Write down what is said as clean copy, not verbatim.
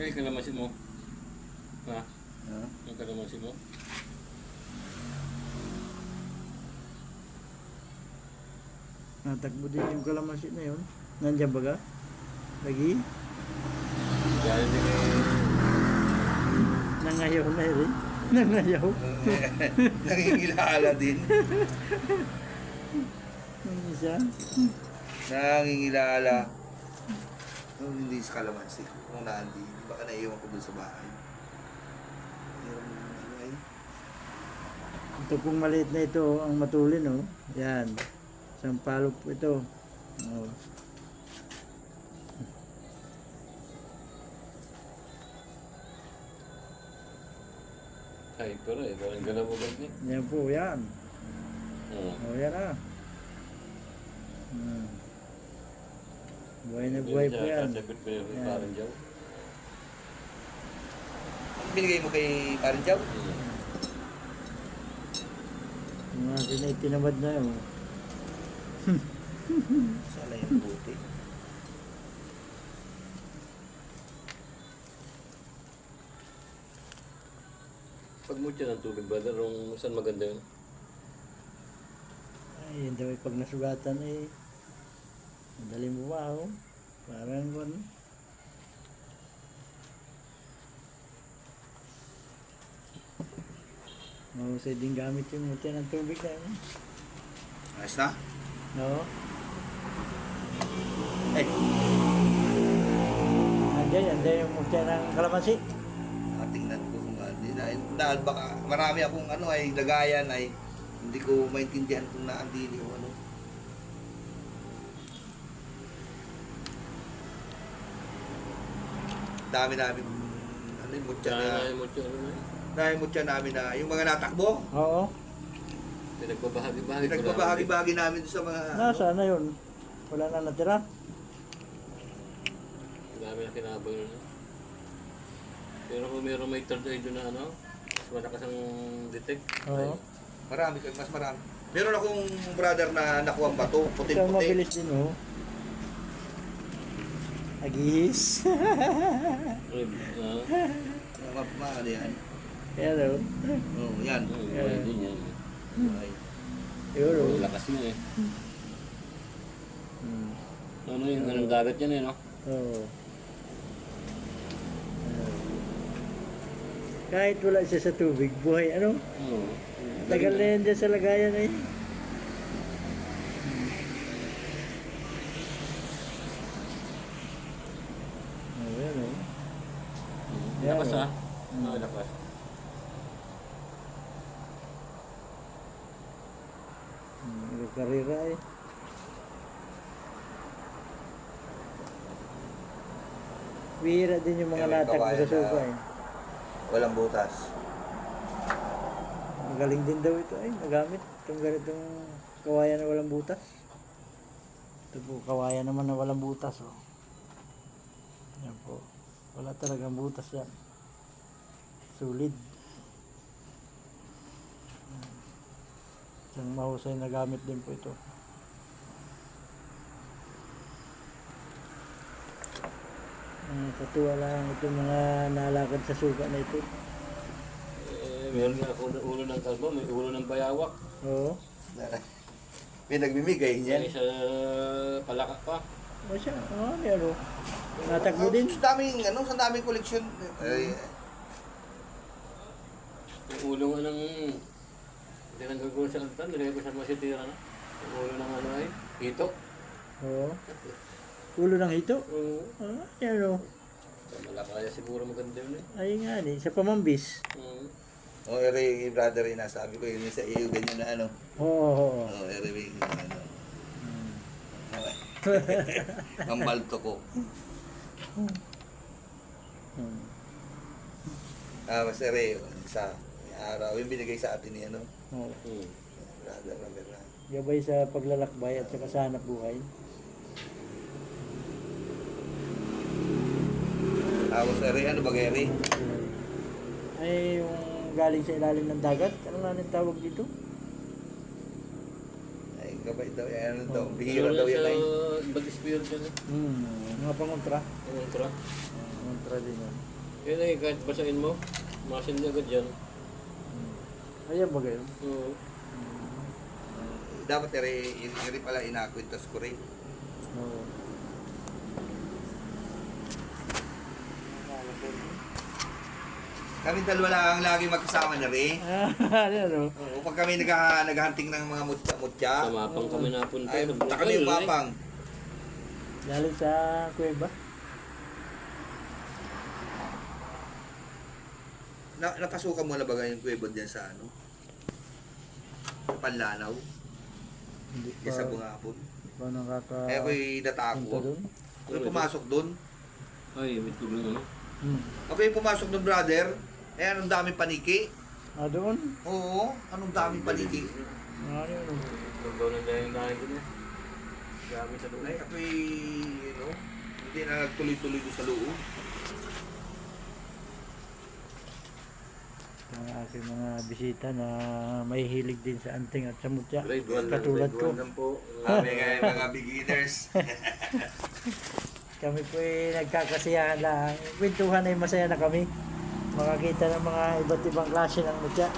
Kaya kalamansi mo. Ha? Ha? Yung kalamansi mo. Natakbo din yung kalamansi na yun. Nandiyan ba ka? Lagi? Gaya din kay... Nangayaw na rin. Nangayaw. Nangingilala din. Yung isa. Nangingilala. Nung hindi sa kalamansi. Kung naandi. Baka naiiwan ko dun sa bahay. Meron ano ay. Ito pong maliit na ito ang matulin, oh. Yan. Sampalok po ito. Oh. Ay, pero eh. Parang galaw mo ganyan. Yan po, yan. Oo. Oh, yan ah. Buhay na buhay po yan. Tatapit mo yung parang jaw. Ang binigay mo kay Parinjaw? Yung akin ay tinamad na yun. Sana yung buti. Pag mutya ng tubig, brother, saan maganda yun? Ay, yun daw ay pag nasugatan ay madali mo ba ako? Parang ano? Mahusay din gamit yung mutya ng tubig na yun. Ayos na? No? Eh, Andiyan yung mutya ng kalamansi. tingnan ko kung dahil baka marami akong ano ay lagayan ay hindi ko maintindihan kung naandili o ano. Dami namin ano yung mutya na Kaya mutya ano na yun. dahil mutya namin na yung mga natakbo. Oo. Pinagbabahagi-bahagi. Nagbabahagi-bahagi namin sa mga Nasaan na yun? Wala na natira? Dami na kinabang yun. Pero kung meron may third eye doon na ano, mas malakas ang detect. Oo. marami, mas marami. Meron akong brother na nakuha ang bato, Ikaw puti-puti. mabilis din, oh. Agis. Ay, Ano yan? Hello. Oh, yan. din yan. Ay. Yun, oh. Lakas niya eh. Hmm. Ano yung anong dagat yan eh, no? Oo. Kahit wala siya sa tubig, buhay, ano? Oo. Tagal na yan dyan sa lagayan eh. Oh, yan, oh. Yan, Lakas oh. ah. Oo, lakas. Karira eh. Bihira din yung mga May latak mo sa kawayan suka na- eh. Walang butas. Magaling din daw ito ay nagamit. Itong ganitong kawayan na walang butas. Ito po, kawayan naman na walang butas. Oh. Yan po. Wala talagang butas yan. Solid. Isang mahusay na gamit din po ito. Katuwa lang itong mga nalakad sa suka na ito. Meron nga ulo ng kalbo, may ulo ng bayawak. Oo. May nagbimigay Yan niyan. sa palakak pa. O siya, meron. Natakbo din. Sa daming, sa daming koleksyon. Ay, Yung ulo nga ng... Hindi nang gagawin sa altan, nilagay ko sa masitira na. Yung ulo ng ano ay, hito. Oo. Ulo ng hito. Oo. Yan o. Malakaya siguro maganda yun eh. Ay nga ni, sa pamambis. oh, eri brother ina sabi ko yun sa iyo ganyan na ano. Oo. Oh, eri ano. Mambalto ko. Mas eri sa araw yung binigay sa atin ni ano. Oo. Brother na. Gabay sa paglalakbay at saka sa hanap buhay. Tapos eri ano ba eri? Ay, yung galing sa ilalim ng dagat. Ano nga ang tawag dito? Ay gabay daw yan daw. Bihira daw yan ay. Bag-spirit yan eh. Mga pangontra. Yung ultra. Pangontra din yan. Yun eh, kahit basahin mo, masindi agad yan. Ayan ba gayon? Oo. Dapat iri pala inakwintas ko rin. Oo. Kami dalawa lang ang lagi magkasama na rin. Ano? Oo, pag kami naghahunting ng mga mutya-mutya, Sa mapang kami napunta. ay, sa punta kami yung Bulacan, papang. Galing sa kuweba? Napasukan mo na ba yung kuwebon dyan sa ano? Sa Panlanaw? Hindi Yan sa Bungapon? pa nakaka... Eh ako'y punta natakot. doon? Ako'y pumasok doon. Ay, may tubig ano. Ako'y pumasok doon, brother. Eh, anong daming paniki. Ah, doon? Oo, anong daming paniki. Ano yun? Nagdaw ng dahil ko na. Gamit sa doon. Ay, ako'y, hindi na nagtuloy-tuloy doon sa loob. Ang aking mga bisita na may hilig din sa anting at sa mutya. Grade 1 lang. Katulad ko. Grade 1 lang po. Kami nga mga beginners. Kami po ay nagkakasiyahan lang. Kwentuhan ay masaya na kami. Makakita ng mga iba't ibang klase ng mutya.